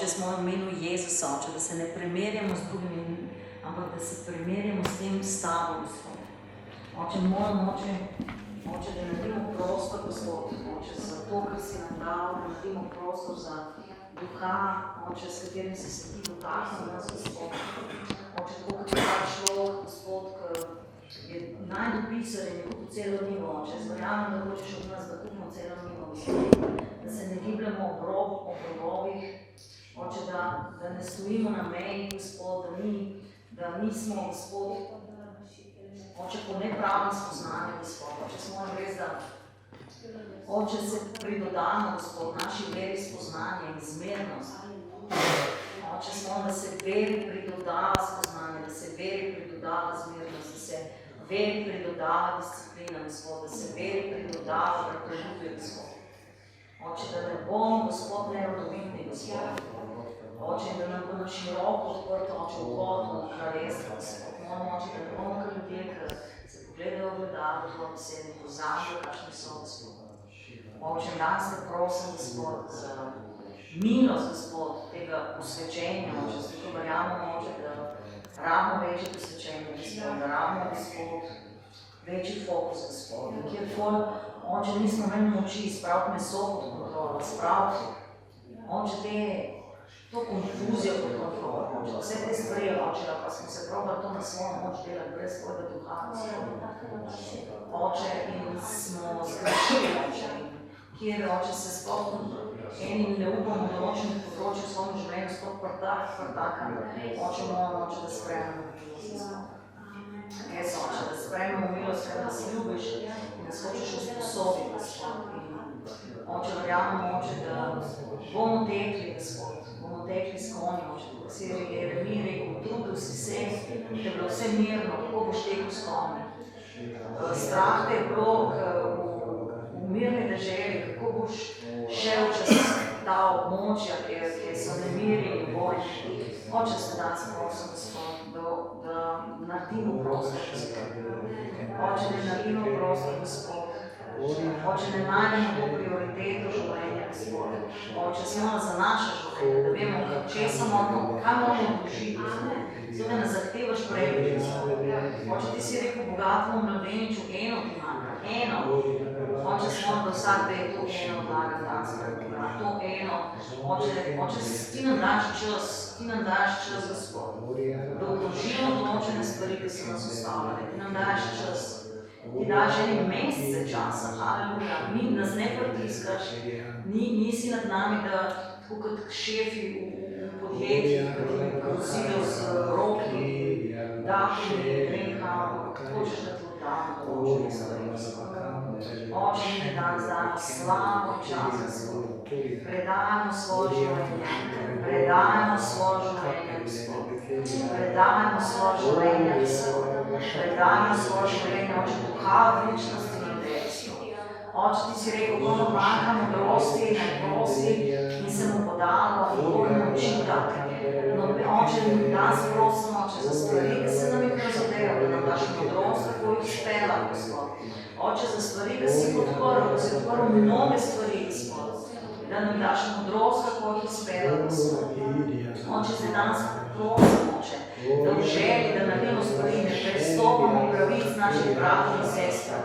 Če smo v imenu Jezusa, Oče, da se ne primerjamo z drugimi, ampak da se primerjamo s tem s Tabo, Gospod. Oče, molim, Oče, da naredimo prostor, Gospod, Oče, za to, kar si nam dal, da naredimo prostor za duha, Oče, s katerim si se ti dotaknil nas, Gospod. Oče, tako kot je ta človek, Gospod, ki je najdopisar in je kupil celo nivo, Oče, zverjamem, da hočeš od nas, da kupimo celo nivo, Gospod, da se ne gibljamo ob robovih, Oče, da ne stojimo na meji, Gospod, da nismo, Gospod, Oče, po nepravnem spoznanju, Gospod, Oče, smo res, da Oče, se pridodamo, Gospod, naši veri spoznanje in zmernost. Oče, smo, da se veri pridodava spoznanje, da se veri pridodava zmernost, da se veri pridodava disciplina, Gospod, da se veri pridodava preprečutje, Gospod. Oče, da ne bomo, Gospod, nerodovitni, Gospod. Oče, da nam bo na široko odprto, Oče, vhod v kraljestvo, Gospod. Molim, Oče, da ne bomo kar ljudje, ki se pogledajo v gledalo, tvoj besed in pozabijo, kakšni so, Gospod. Oče, danes te prosim, Gospod, za milost, Gospod, tega posvečenja, Oče, zato verjamemo, Oče, da rabimo večje posvečenje, Gospod, da rabimo, Gospod, večji fokus, Gospod. Kjer tvoj, Oče, nismo imeli moči spraviti meso pod kontrolo, spraviti, Oče, to konfuzijo pod kontrolo, Oče, vse te stvari, Oče, pa smo se probali to na svojo moč delati brez tvojega duha, Oče, in smo zgrešili, Oče, kjer, Oče, se sploh enim ne upamo določenih področij v svojem življenju, sploh prtaka, Oče, molim, Oče, da sprejmemo milost. Res, Oče, da sprejmemo milost, ker nas ljubiš in nas hočeš usposobiti, Gospod. Oče, verjamemo, Oče, da bomo tekli, Gospod, bomo tekli s konjem, Oče, kako si Jeremij rekel, trudil si se, da je bilo vse mirno, kako boš tekel s konjem. Strah te je bilo v mirni deželi, kako boš šel čez ta območja, kjer so nemiri in vojni. Oče, se danes prosim, Gospod, da naredimo prostor, Gospod. Oče, da naredimo prostor, Gospod. Oče, ne najdemo to prioriteto življenja, Gospod. Oče, smo za naše življenje, da vemo, kaj moramo vložiti. Zato, da ne zahtevaš preveč, Gospod. Oče, ti si rekel bogatemu mladeniču, eno ti manjka, eno. Oče, smo, da vsak ve to eno vlaga danes, to eno. Oče, ti nam daš čas, Gospod, da vložimo določene stvari, ki so nas ustavljali. Ti nam daš čas. Ti daš ene mesece časa, haleluja, nas ne pritiskaš, nisi nad nami, da tako kot šefi v podjetjih, ki ti prosijo z roki, datumi, nekam, hočeš da ti oddamo določene stvari. Oče, mi danes damo slavo čas, Gospod. Predajamo svoje življenje, predajamo svoje življenje, Gospod. Predajamo svoje življenje, Gospod. Predajamo svoje življenje, Oče, duha večnosti in dejstva. Oče, ti si rekel, ko mu manjka modrosti, naj prosi in se mu podalo in ko mu učita. Oče, danes prosim, Oče, za stvari, ki se nam jih razodejo, da nam daš modrost, kako jih spela, Gospod. Oče, za stvari, ki si podprl, da si odprl mnoge stvari, Gospod. Da nam daš modrost, kako jih spela, Gospod. Oče, se danes prosim, Oče, da v želji, da naredimo stvari, ne prestopamo pravic naših bratov in sester.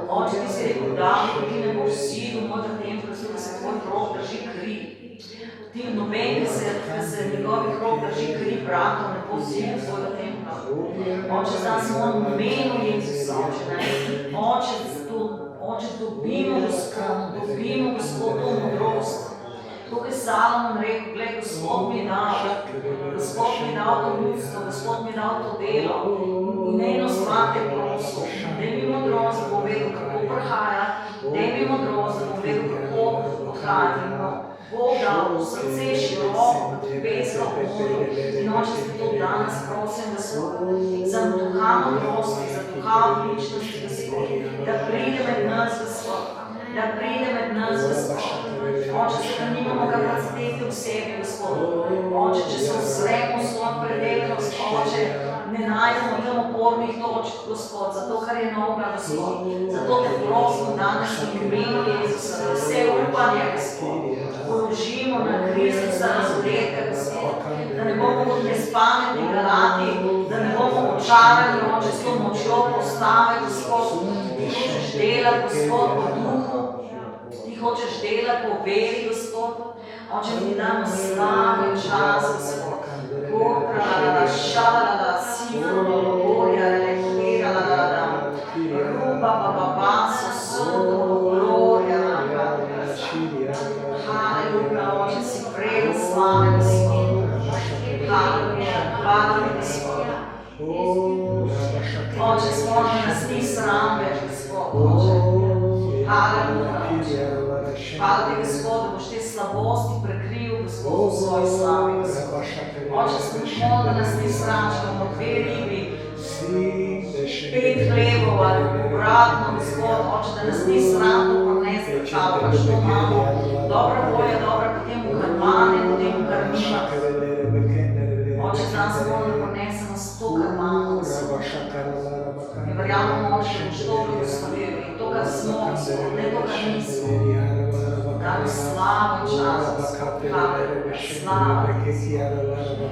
Oče, ti si rekel, da ti ne boš silil mojega templa, zato da se tvoj rok drži kri. Ti noben, ki se njegovih rok drži kri bratov, ne bo silil svojega templa. Oče, zdaj smo v imenu Jezusa, Oče, dobimo Gospod to modrost. Tukaj Salomon rekel, gled, Gospod mi je dal to ljudstvo, Gospod mi je dal to delo in eno stvar te prosil, daj mi modrost, da bom vedel, kako prihaja, daj mi modrost, da bom vedel, kako odhaja. Bog dal v srce široko, kot peska v morju in Oče, se to danes prosim, da so za duha modrosti, za duha odličnosti, Gospod, da pride med nas, Gospod, da pride med nas, Gospod. Oče, se da nimamo kapacitete v sebi, Gospod. Oče, če se ozremo svojo preteklost, Oče, ne najdemo tam opornih točk, Gospod, zato kar je novega, Gospod. Zato te prosim danes v imenu Jezusa, da vse upanje, Gospod, položimo na Kristusa razodetega, pametni galati, da ne bomo očarani, Oče, s to močjo postave, Gospod, Ti hočeš delati, Gospod, po duhu, Ti hočeš delati po veri, Gospod, Oče, Ti damo slavo in čas, Gospod, Gorka, šalada, sifro, gorja, elektrira, ruba, babaso, soto, glorja, Halleluja, Oče, si vreden slave, Gospod. Halleluja, hvala Ti, Gospod. Oče, spomni nas ni sram več, Gospod, Oče. Halleluja, Oče. Hvala Ti, Gospod, da boš te slabosti prekril, Gospod, v svoji slavi, Gospod. Oče, sem molil, da nas ni sram, če bomo 2 ribi, 5 hlebov ali obratno, Gospod, Oče, da nas ni sram, to prinesti pečalo, pa što imamo. Dobra volja, dobra potem v karmane, potem v karmina. Oče, znam se molim, da prinesemo to, kar imamo, Gospod. In verjamemo, Oče, da boš to blagoslovil in to, kar smo, Gospod, ne to, kar nismo. Dajmo slavo in čas, Gospod. Halleluja, slava Ti, Gospod.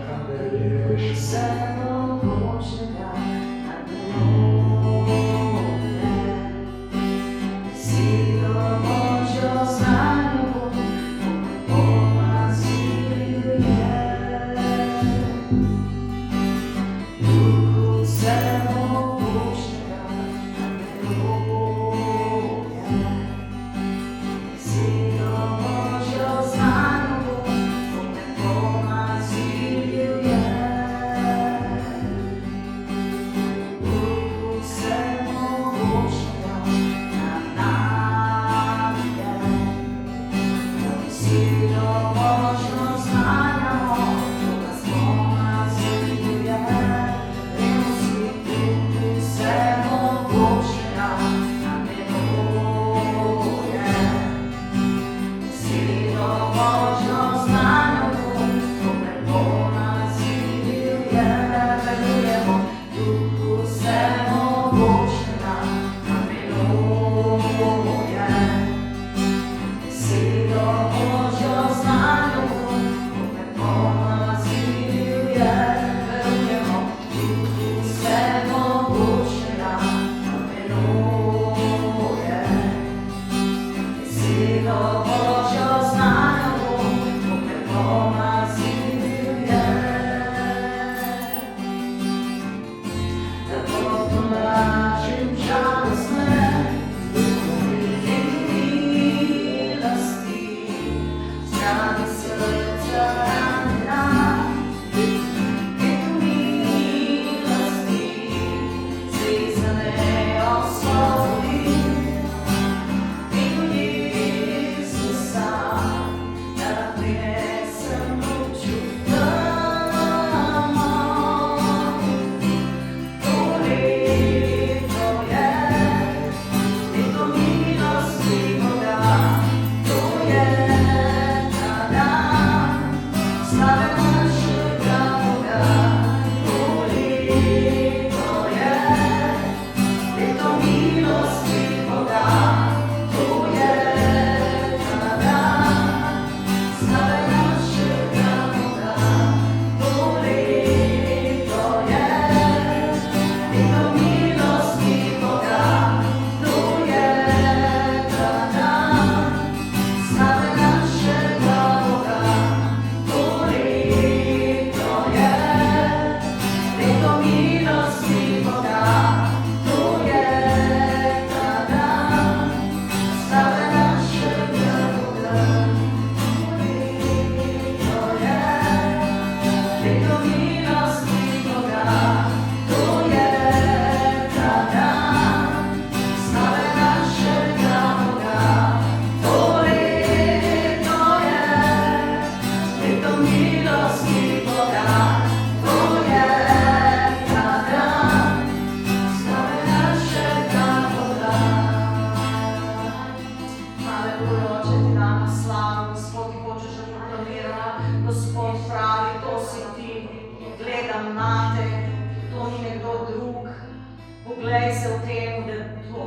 Poglej se v tem, da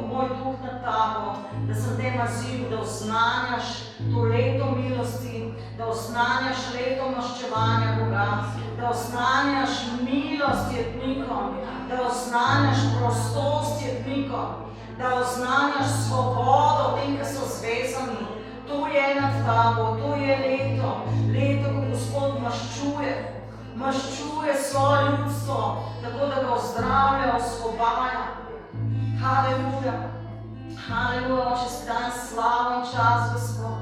moj duh nad tabo, da sem te mazil, da oznanjaš to leto milosti, da oznanjaš leto maščevanja Boga. da oznanjaš milost jetnikom, da oznanjaš prostost jetnikom, da oznanjaš svobodo tem, ki so zvezani. To je nad tabo, to je leto, ko Gospod maščuje svoje ljudstvo, tako da ga ozdravlja, osvobaja. Haleluja, haleluja, Oče, si dan slavo in čas, Gospod.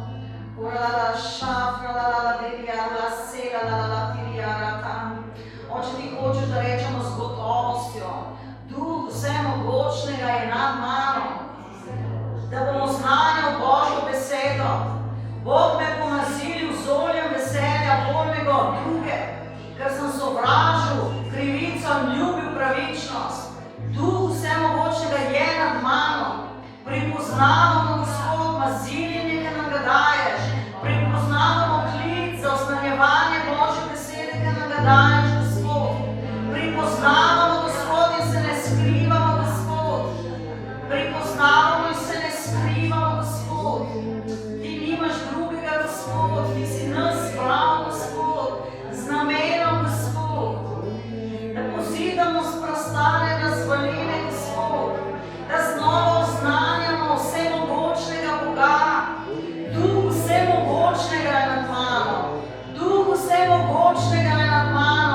Oče, ti hočeš, da rečemo z gotovostjo, Duh Vsemogočnega je nad mano, da bomo znali Božjo besedo. Bog me pomazil z oljem veselja, bolj od druge, ker sem sovražil krivico in ljubil pravičnost. Duh Vsemogočnega je nad mano, pripoznavamo, Gospod, maziljenje, ki nam ga daješ, pripoznavamo klic za oznanjevanje Božje besede, ki nam ga daješ, Gospod. Pripoznavamo, Gospod, in se ne skrivamo, Gospod. Pripoznavamo in se ne skrivamo, Gospod. Ti nimaš drugega, Gospod, ti si nas zbral, Gospod, z namenom, Gospod, da pozidamo s prostane razvaline, Gospod, da znova oznanjamo vsemogočnega Boga. Duh Vsemogočnega je nad mano, Duh Vsemogočnega je nad mano.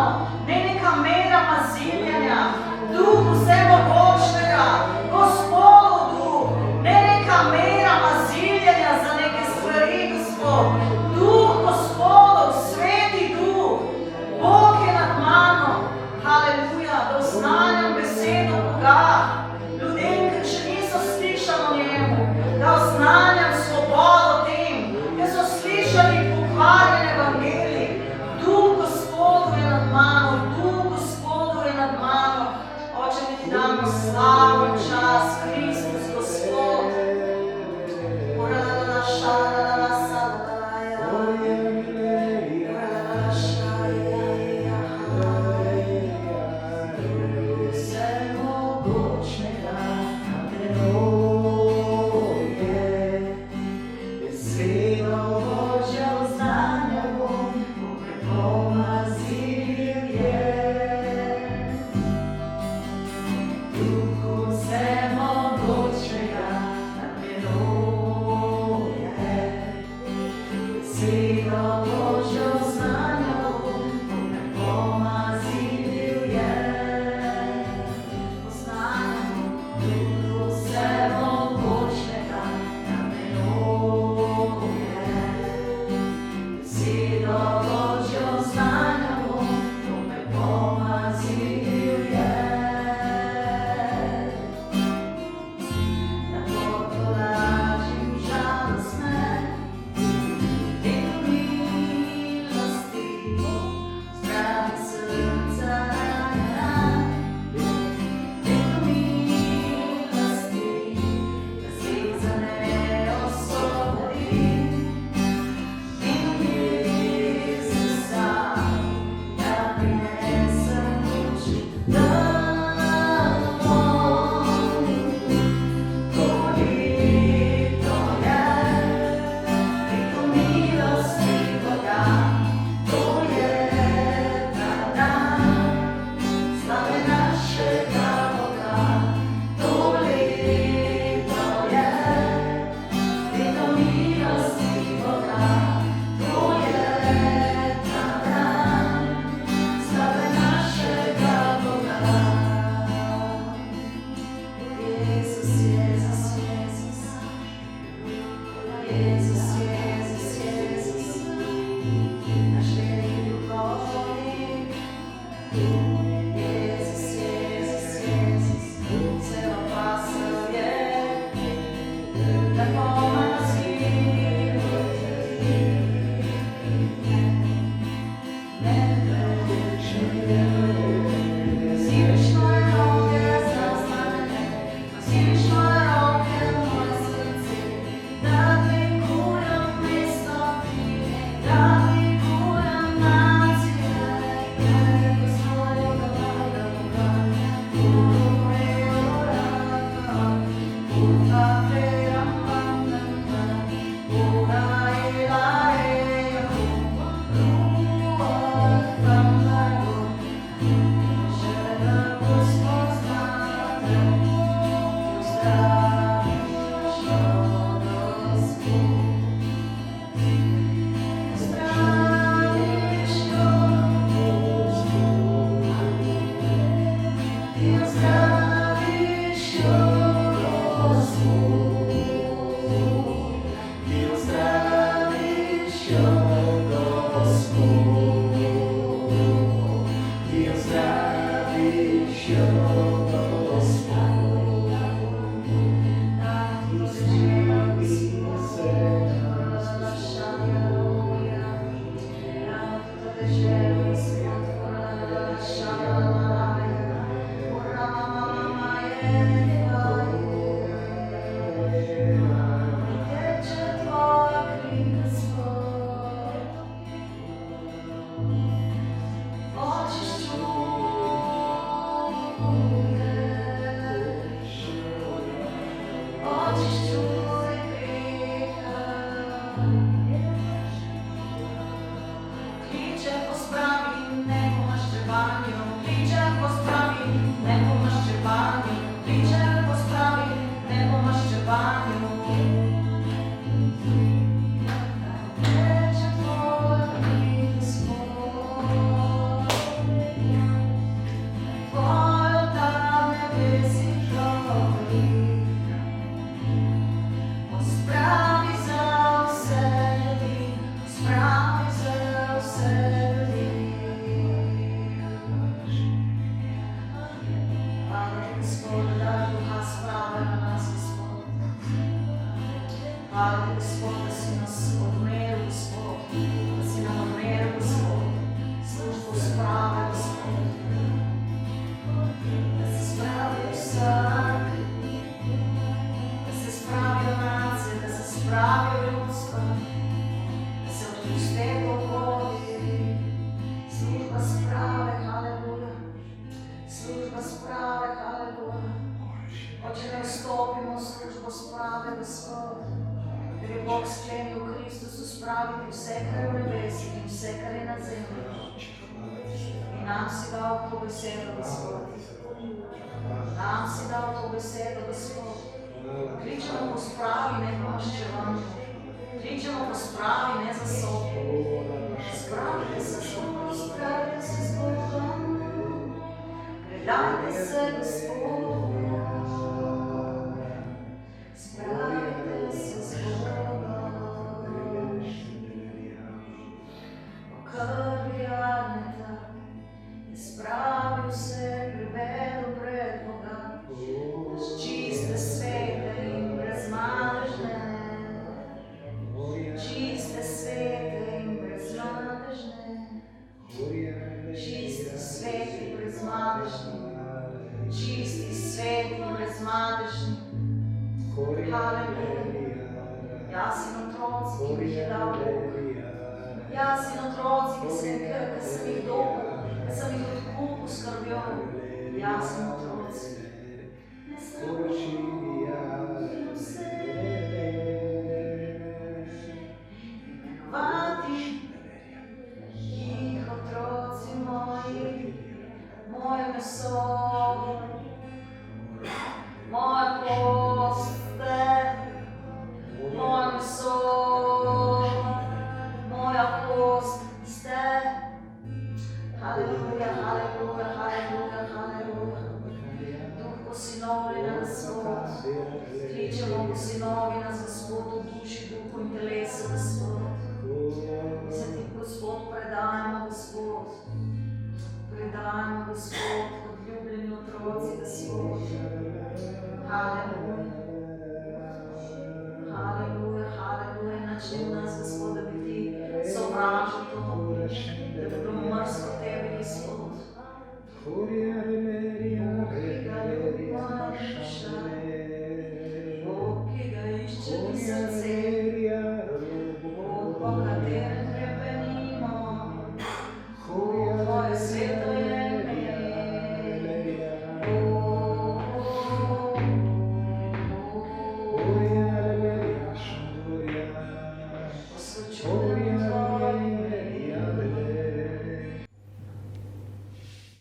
nam si dal to besedo, Gospod. Nam si dal to besedo, Gospod. Kličemo po spravi, ne po maščevanju. Kličemo po spravi, ne za sobo. Spravite se s Bogom, spravite se s Bogom. Predajte se Gospodu. Spravite se s Bogom. Po krvi Agneta je spravil se, privedel pred Boga. Čiste, svete in brezmadežne. Čiste, svete in brezmadežne. Čisti, sveti, brezmadežni. Čisti, sveti, brezmadežni. Haleluja. Jaz in otroci, ki mi jih je dal Bog. Jaz in otroci, ki sem jih dobil, ki sem jih odkupil s krvjo. Jaz in otroci. Ne sramim se imenovati jih otroci moji, moje meso, moja kost ste, moje meso, moja kost ste. Haleluja, haleluja, haleluja, haleluja. Duh posinovljenja nas, Gospod. Kličemo posinovi nas, Gospod, v duši, duhu in telesu, Gospod. Mi se ti, Gospod, predajamo, Gospod. Predajamo, Gospod, kot ljubljeni otroci, Gospod. Haleluja. Haleluja, haleluja. Načni v nas, Gospod, da bi ti sovražil to, da bi bilo mrzko tebi, Gospod.